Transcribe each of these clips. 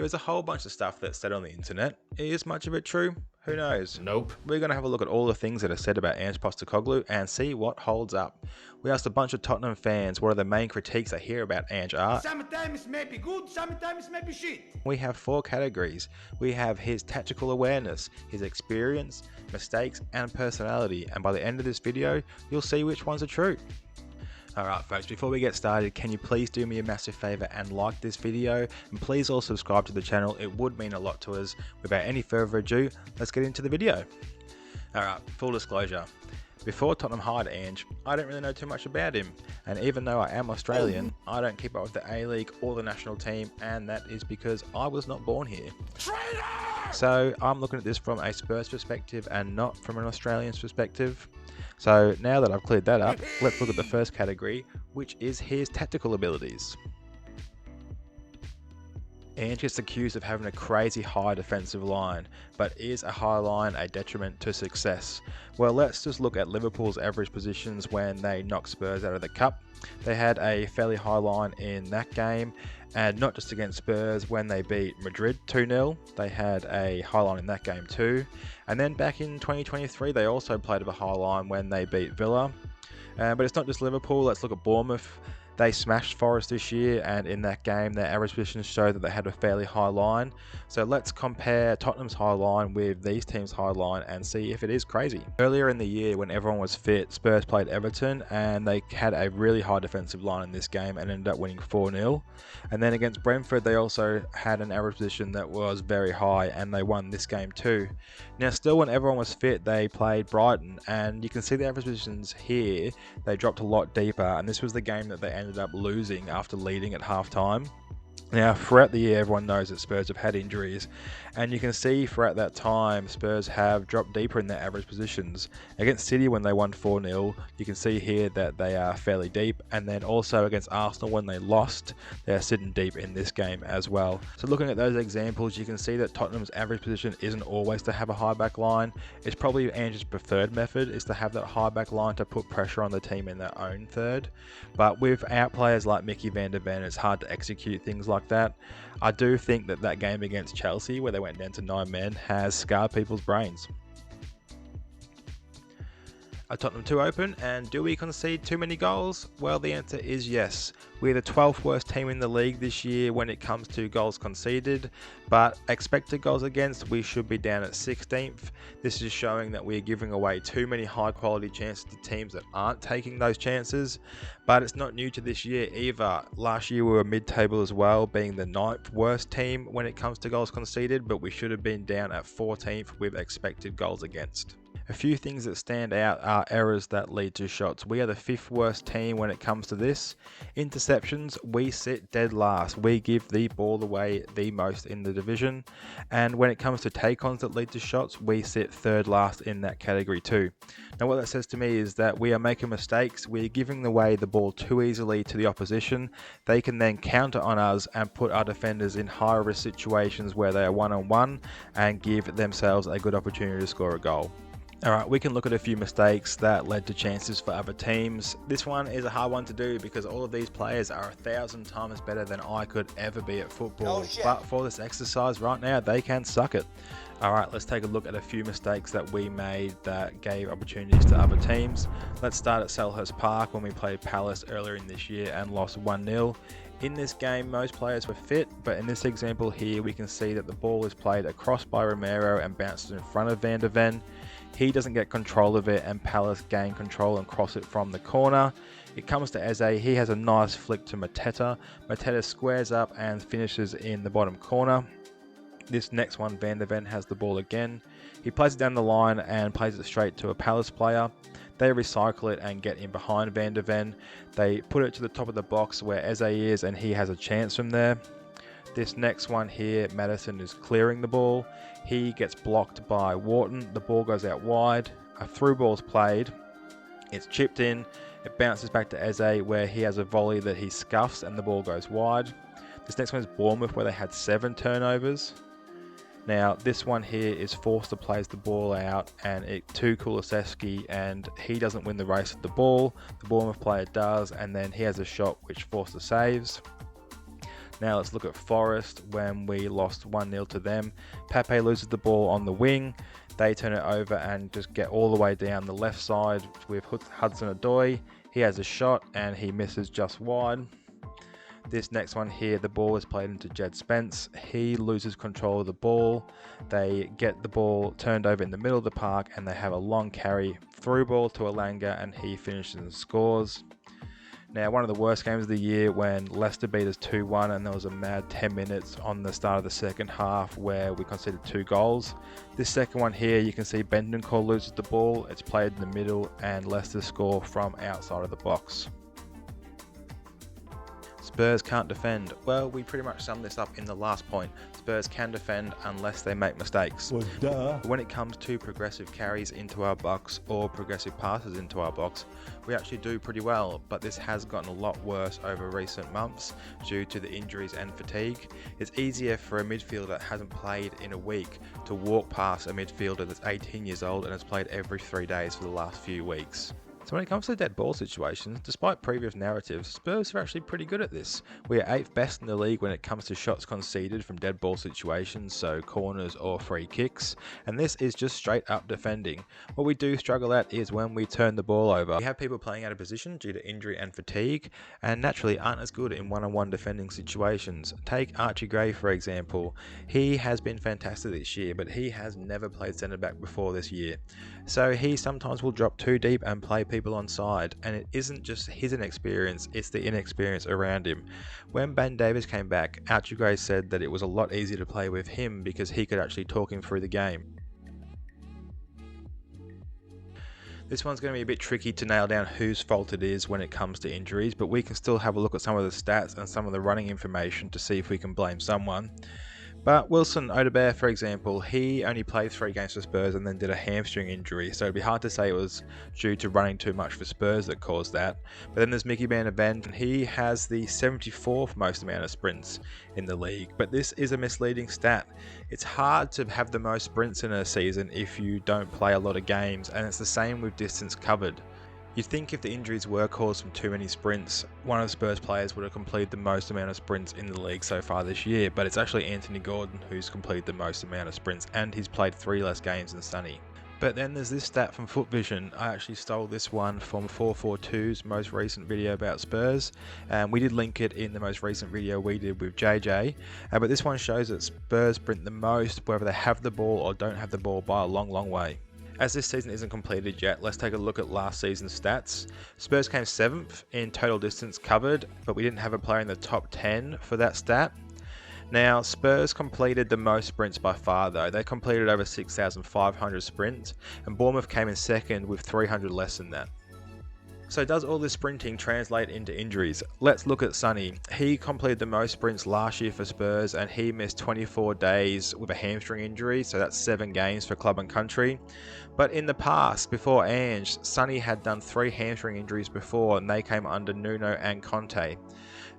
There's a whole bunch of stuff that's said on the internet. Is much of it true? Who knows? Nope. We're going to have a look at all the things that are said about Ange Postecoglou and see what holds up. We asked a bunch of Tottenham fans what are the main critiques they hear about Ange are. Sometimes maybe good, sometimes maybe shit. We have 4 categories. We have his tactical awareness, his experience, mistakes, and personality. And by the end of this video, you'll see which ones are true. Alright folks, before we get started, can you please do me a massive favour and like this video, and please also subscribe to the channel. It would mean a lot to us. Without any further ado, let's get into the video. Alright, full disclosure. Before Tottenham hired Ange, I don't really know too much about him, and even though I am Australian, I don't keep up with the A-League or the national team, and that is because I was not born here. Traitor! So I'm looking at this from a Spurs perspective and not from an Australian's perspective. So now that I've cleared that up, let's look at the first category, which is his tactical abilities. Ange gets accused of having a crazy high defensive line, but is a high line a detriment to success? Well, let's just look at Liverpool's average positions when they knocked Spurs out of the cup. They had a fairly high line in that game, and not just against Spurs. When they beat Madrid 2-0, they had a high line in that game too. And then back in 2023, they also played a high line when they beat Villa. But it's not just Liverpool. Let's look at Bournemouth. They smashed Forest this year, and in that game their average positions show that they had a fairly high line. So let's compare Tottenham's high line with these teams' high line and see if it is crazy. Earlier in the year, when everyone was fit, Spurs played Everton and they had a really high defensive line in this game and ended up winning 4-0. And then against Brentford, they also had an average position that was very high and they won this game too. Now still, when everyone was fit, they played Brighton, and you can see the average positions here, they dropped a lot deeper, and this was the game that they ended up losing after leading at half time. Now throughout the year, everyone knows that Spurs have had injuries, and you can see throughout that time Spurs have dropped deeper in their average positions. Against City when they won 4-0, you can see here that they are fairly deep, and then also against Arsenal when they lost, they're sitting deep in this game as well. So looking at those examples, you can see that Tottenham's average position isn't always to have a high back line. It's probably Ange's preferred method is to have that high back line to put pressure on the team in their own third, but without players like Mickey van der Ven, it's hard to execute things like that. I do think that that game against Chelsea where they went down to 9 men has scarred people's brains. Are Tottenham too open, and do we concede too many goals? Well, the answer is yes. We're the 12th worst team in the league this year when it comes to goals conceded, but expected goals against, we should be down at 16th. This is showing that we're giving away too many high quality chances to teams that aren't taking those chances, but it's not new to this year either. Last year we were mid-table as well, being the 9th worst team when it comes to goals conceded, but we should have been down at 14th with expected goals against. A few things that stand out are errors that lead to shots. We are the 5th worst team when it comes to this. Interceptions, we sit dead last. We give the ball away the most in the division. And when it comes to take-ons that lead to shots, we sit 3rd last in that category too. Now what that says to me is that we are making mistakes. We're giving away the ball too easily to the opposition. They can then counter on us and put our defenders in high risk situations where they are one-on-one and give themselves a good opportunity to score a goal. Alright, we can look at a few mistakes that led to chances for other teams. This one is a hard one to do because all of these players are 1,000 times better than I could ever be at football. But for this exercise right now, they can suck it. Alright, let's take a look at a few mistakes that we made that gave opportunities to other teams. Let's start at Selhurst Park when we played Palace earlier in this year and lost 1-0. In this game, most players were fit, but in this example here, we can see that the ball is played across by Romero and bounced in front of Van der Ven. He doesn't get control of it, and Palace gain control and cross it from the corner. It comes to Eze. He has a nice flick to Mateta. Mateta squares up and finishes in the bottom corner. This next one, Van der Ven has the ball again. He plays it down the line and plays it straight to a Palace player. They recycle it and get in behind Van der Ven. They put it to the top of the box where Eze is, and he has a chance from there. This next one here, Maddison is clearing the ball. He gets blocked by Wharton. The ball goes out wide. A through ball is played. It's chipped in. It bounces back to Eze where he has a volley that he scuffs and the ball goes wide. This next one is Bournemouth where they had 7 turnovers. Now this one here is Forster plays the ball out and it to Kulusevski, and he doesn't win the race with the ball. The Bournemouth player does, and then he has a shot which Forster saves. Now let's look at Forest when we lost 1-0 to them. Pepe loses the ball on the wing. They turn it over and just get all the way down the left side with Hudson-Odoi. He has a shot and he misses just wide. This next one here, the ball is played into Jed Spence. He loses control of the ball. They get the ball turned over in the middle of the park and they have a long carry through ball to Alanga and he finishes and scores. Now, one of the worst games of the year when Leicester beat us 2-1 and there was a mad 10 minutes on the start of the second half where we conceded 2 goals. This second one here, you can see Bendencourt loses the ball. It's played in the middle and Leicester score from outside of the box. Spurs can't defend. Well, we pretty much summed this up in the last point. Spurs can defend unless they make mistakes. Well, duh. But when it comes to progressive carries into our box or progressive passes into our box, we actually do pretty well, but this has gotten a lot worse over recent months due to the injuries and fatigue. It's easier for a midfielder that hasn't played in a week to walk past a midfielder that's 18 years old and has played every 3 days for the last few weeks. So when it comes to dead ball situations, despite previous narratives, Spurs are actually pretty good at this. We are 8th best in the league when it comes to shots conceded from dead ball situations, so corners or free kicks, and this is just straight up defending. What we do struggle at is when we turn the ball over. We have people playing out of position due to injury and fatigue, and naturally aren't as good in one-on-one defending situations. Take Archie Gray for example. He has been fantastic this year, but he has never played centre back before this year. So he sometimes will drop too deep and play people on side, and it isn't just his inexperience, it's the inexperience around him. When Ben Davies came back, Archie Gray said that it was a lot easier to play with him because he could actually talk him through the game. This one's going to be a bit tricky to nail down whose fault it is when it comes to injuries, but we can still have a look at some of the stats and some of the running information to see if we can blame someone. But Wilson Odobert, for example, he only played 3 games for Spurs and then did a hamstring injury, so it'd be hard to say it was due to running too much for Spurs that caused that. But then there's Mickey Van de Ven, and he has the 74th most amount of sprints in the league, but this is a misleading stat. It's hard to have the most sprints in a season if you don't play a lot of games, and it's the same with distance covered. You'd think if the injuries were caused from too many sprints, one of the Spurs players would have completed the most amount of sprints in the league so far this year, but it's actually Anthony Gordon who's completed the most amount of sprints, and he's played 3 less games than Sonny. But then there's this stat from Foot Vision. I actually stole this one from 442's most recent video about Spurs, and we did link it in the most recent video we did with JJ, but this one shows that Spurs sprint the most whether they have the ball or don't have the ball by a long way. As this season isn't completed yet, let's take a look at last season's stats. Spurs came 7th in total distance covered, but we didn't have a player in the top 10 for that stat. Now, Spurs completed the most sprints by far though. They completed over 6,500 sprints, and Bournemouth came in 2nd with 300 less than that. So does all this sprinting translate into injuries? Let's look at Sonny. He completed the most sprints last year for Spurs and he missed 24 days with a hamstring injury, so that's 7 games for club and country. But in the past, before Ange, Sonny had done 3 hamstring injuries before and they came under Nuno and Conte.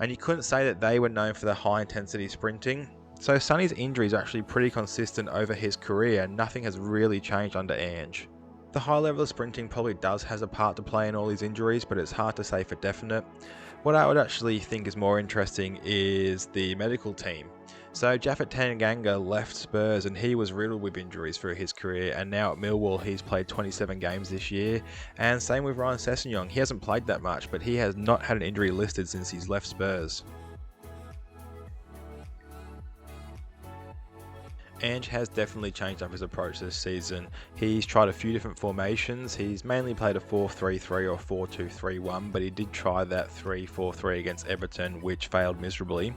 And you couldn't say that they were known for the high intensity sprinting. So Sonny's injury is actually pretty consistent over his career, nothing has really changed under Ange. The high level of sprinting probably does has a part to play in all these injuries, but it's hard to say for definite. What I would actually think is more interesting is the medical team. So Japhet Tanganga left Spurs and he was riddled with injuries through his career, and now at Millwall he's played 27 games this year, and same with Ryan Sessegnon. He hasn't played that much, but he has not had an injury listed since he's left Spurs. Ange has definitely changed up his approach this season. He's tried a few different formations. He's mainly played a 4-3-3 or 4-2-3-1, but he did try that 3-4-3 against Everton, which failed miserably.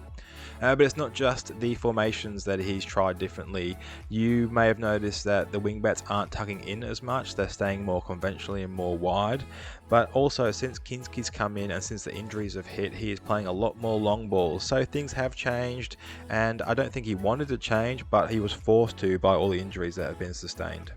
But it's not just the formations that he's tried differently. You may have noticed that the wingbacks aren't tucking in as much, they're staying more conventionally and more wide. But also since Kinski's come in and since the injuries have hit, he is playing a lot more long balls. So things have changed, and I don't think he wanted to change, but he was forced to by all the injuries that have been sustained.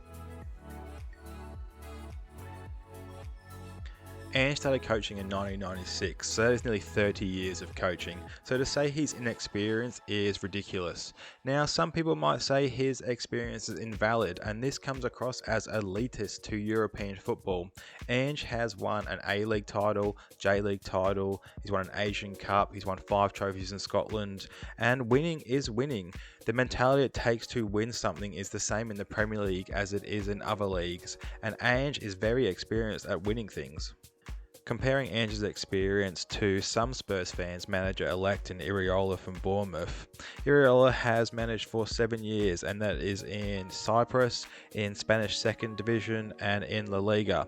Ange started coaching in 1996, so that is nearly 30 years of coaching. So to say he's inexperienced is ridiculous. Now, some people might say his experience is invalid, and this comes across as elitist to European football. Ange has won an A-League title, J-League title, he's won an Asian Cup, he's won 5 trophies in Scotland, and winning is winning. The mentality it takes to win something is the same in the Premier League as it is in other leagues, and Ange is very experienced at winning things. Comparing Ange's experience to some Spurs fans, manager-elect in Iraola from Bournemouth. Iraola has managed for 7 years, and that is in Cyprus, in Spanish Second Division, and in La Liga.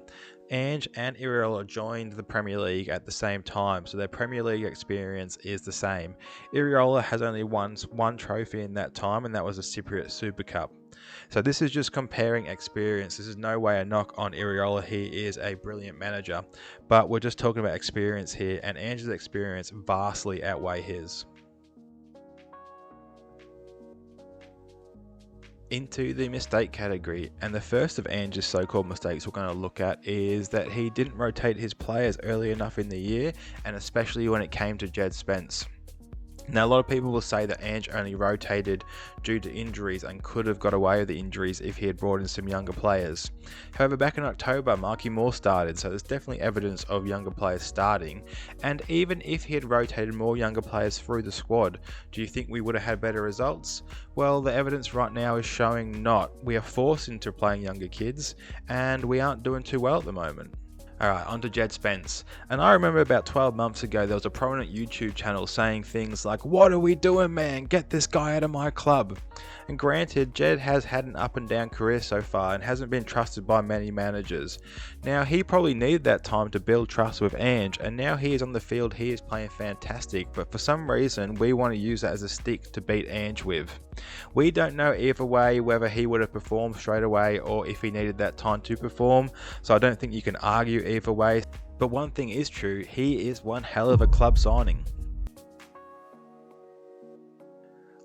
Ange and Iraola joined the Premier League at the same time, so their Premier League experience is the same. Iraola has only won one trophy in that time, and that was a Cypriot Super Cup. So this is just comparing experience. This is no way a knock on Iraola. He is a brilliant manager, but we're just talking about experience here, and Ange's experience vastly outweigh his. Into the mistake category, and the first of Ange's so-called mistakes we're going to look at is that he didn't rotate his players early enough in the year, and especially when it came to Jed Spence. Now, a lot of people will say that Ange only rotated due to injuries and could have got away with the injuries if he had brought in some younger players. However, back in October, Marky Moore started, so there's definitely evidence of younger players starting. And even if he had rotated more younger players through the squad, do you think we would have had better results? Well, the evidence right now is showing not. We are forced into playing younger kids, and we aren't doing too well at the moment. Alright, on to Jed Spence. And I remember about 12 months ago there was a prominent YouTube channel saying things like, "What are we doing, man? Get this guy out of my club." And granted, Jed has had an up and down career so far and hasn't been trusted by many managers. Now, he probably needed that time to build trust with Ange, and now he is on the field, he is playing fantastic, but for some reason we want to use that as a stick to beat Ange with. We don't know either way whether he would have performed straight away or if he needed that time to perform, so I don't think you can argue either way. But one thing is true, he is one hell of a club signing.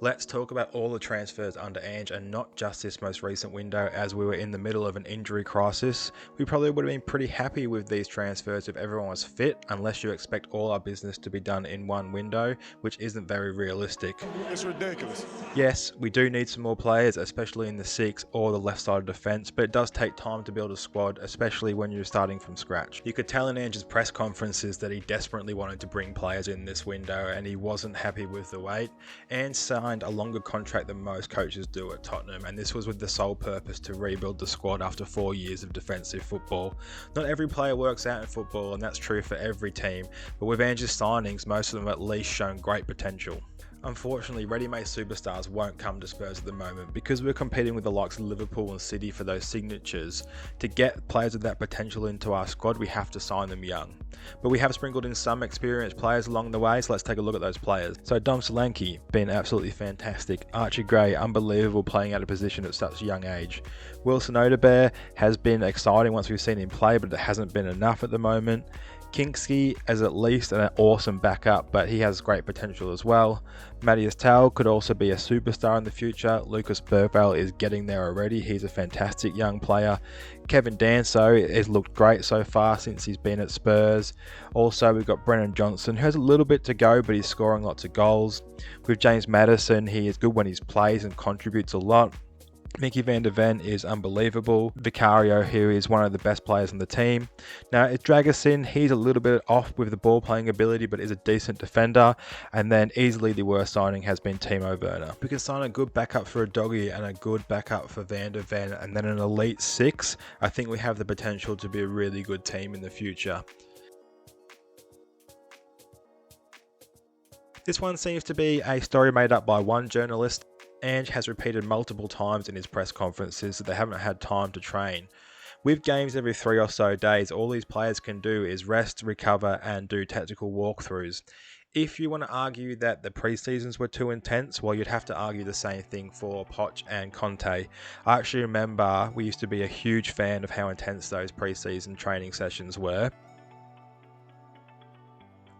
Let's talk about all the transfers under Ange and not just this most recent window, as we were in the middle of an injury crisis. We probably would have been pretty happy with these transfers if everyone was fit, unless you expect all our business to be done in one window, which isn't very realistic. It's ridiculous. Yes, we do need some more players, especially in the 6 or the left side of defence, but it does take time to build a squad, especially when you're starting from scratch. You could tell in Ange's press conferences that he desperately wanted to bring players in this window and he wasn't happy with the wait. Ange signed a longer contract than most coaches do at Tottenham, and this was with the sole purpose to rebuild the squad after 4 years of defensive football. Not every player works out in football, and that's true for every team, but with Ange's signings, most of them have at least shown great potential. Unfortunately, ready-made superstars won't come to Spurs at the moment because we're competing with the likes of Liverpool and City for those signatures. To get players with that potential into our squad, we have to sign them young. But we have sprinkled in some experienced players along the way, so let's take a look at those players. So Dom Solanke, been absolutely fantastic. Archie Gray, unbelievable playing out of position at such a young age. Wilson Odobert has been exciting once we've seen him play, but it hasn't been enough at the moment. Kinksky as at least an awesome backup, but he has great potential as well. Matthias Tal could also be a superstar in the future. Lucas Burvale is getting there already. He's a fantastic young player. Kevin Danso has looked great so far since he's been at Spurs. Also, we've got Brennan Johnson, who has a little bit to go, but he's scoring lots of goals. With James Maddison, he is good when he plays and contributes a lot. Mickey van der Ven is unbelievable. Vicario, who is one of the best players on the team. Now, it's Dragusin. He's a little bit off with the ball playing ability, but is a decent defender. And then easily the worst signing has been Timo Werner. We can sign a good backup for a doggy and a good backup for Van der Ven, and then an elite 6. I think we have the potential to be a really good team in the future. This one seems to be a story made up by one journalist. Ange has repeated multiple times in his press conferences that they haven't had time to train. With games every 3 or so days, all these players can do is rest, recover, and do tactical walkthroughs. If you want to argue that the pre-seasons were too intense, well, you'd have to argue the same thing for Poch and Conte. I actually remember we used to be a huge fan of how intense those pre-season training sessions were.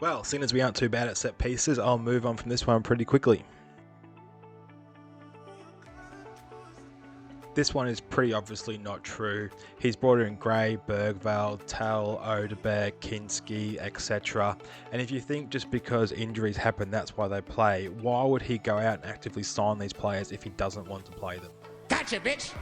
Well, seeing as we aren't too bad at set pieces, I'll move on from this one pretty quickly. This one is pretty obviously not true. He's brought in Gray, Bergvall, Tal, Odeberg, Kinski, etc. And if you think just because injuries happen that's why they play, why would he go out and actively sign these players if he doesn't want to play them? Gotcha, bitch!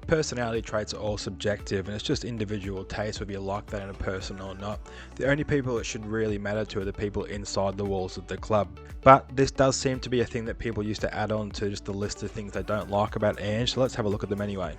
Personality traits are all subjective and it's just individual taste whether you like that in a person or not. The only people it should really matter to are the people inside the walls of the club. But this does seem to be a thing that people used to add on to just the list of things they don't like about Ange, so let's have a look at them anyway.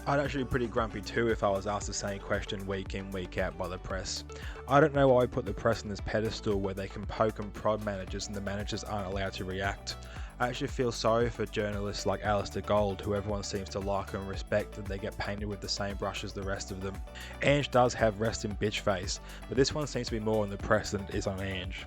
I'd actually be pretty grumpy too if I was asked the same question week in, week out by the press. I don't know why we put the press on this pedestal where they can poke and prod managers and the managers aren't allowed to react. I actually feel sorry for journalists like Alistair Gold, who everyone seems to like and respect, that they get painted with the same brush as the rest of them. Ange does have rest in bitch face, but this one seems to be more on the press than it is on Ange.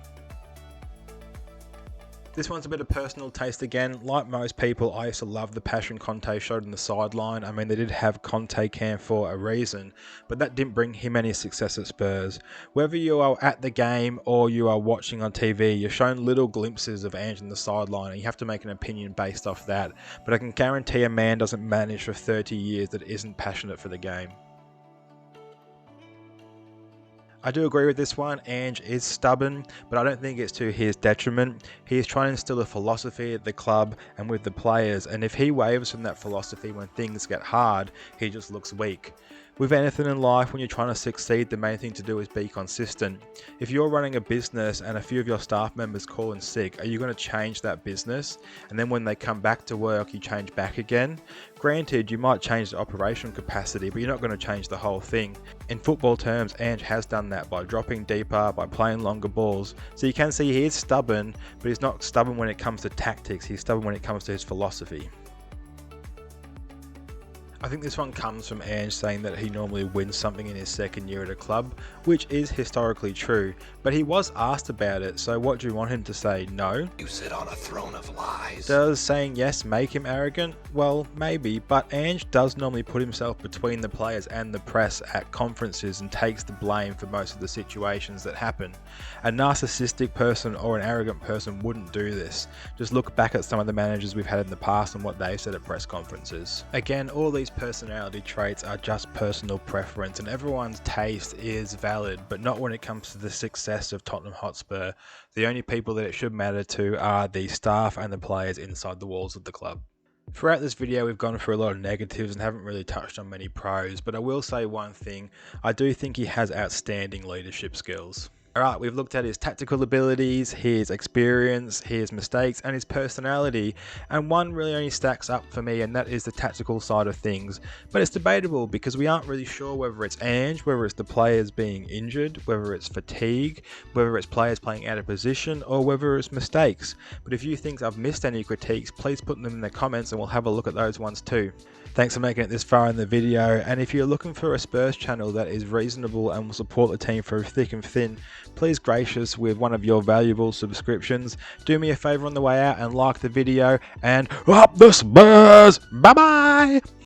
This one's a bit of personal taste again. Like most people, I used to love the passion Conte showed on the sideline. I mean, they did have Conte Cam for a reason, but that didn't bring him any success at Spurs. Whether you are at the game or you are watching on TV, you're shown little glimpses of Ange on the sideline, and you have to make an opinion based off that. But I can guarantee a man doesn't manage for 30 years that isn't passionate for the game. I do agree with this one. Ange is stubborn, but I don't think it's to his detriment. He is trying to instill a philosophy at the club and with the players, and if he wavers from that philosophy when things get hard, he just looks weak. With anything in life, when you're trying to succeed, the main thing to do is be consistent. If you're running a business and a few of your staff members call in sick, are you going to change that business? And then when they come back to work, you change back again? Granted, you might change the operational capacity, but you're not going to change the whole thing. In football terms, Ange has done that by dropping deeper, by playing longer balls. So you can see he is stubborn, but he's not stubborn when it comes to tactics, he's stubborn when it comes to his philosophy. I think this one comes from Ange saying that he normally wins something in his second year at a club, which is historically true, but he was asked about it, so what do you want him to say? No? You sit on a throne of lies. Does saying yes make him arrogant? Well, maybe, but Ange does normally put himself between the players and the press at conferences and takes the blame for most of the situations that happen. A narcissistic person or an arrogant person wouldn't do this. Just look back at some of the managers we've had in the past and what they've said at press conferences. Again, all these personality traits are just personal preference and everyone's taste is valid, but not when it comes to the success of Tottenham Hotspur. The only people that it should matter to are the staff and the players inside the walls of the club. Throughout this video we've gone through a lot of negatives and haven't really touched on many pros, but I will say one thing, I do think he has outstanding leadership skills. Alright, we've looked at his tactical abilities, his experience, his mistakes and his personality, and one really only stacks up for me, and that is the tactical side of things. But it's debatable because we aren't really sure whether it's Ange, whether it's the players being injured, whether it's fatigue, whether it's players playing out of position, or whether it's mistakes. But if you think I've missed any critiques, please put them in the comments and we'll have a look at those ones too. Thanks for making it this far in the video, and if you're looking for a Spurs channel that is reasonable and will support the team through thick and thin, please grace us with one of your valuable subscriptions. Do me a favour on the way out and like the video, and up the Spurs! Bye bye!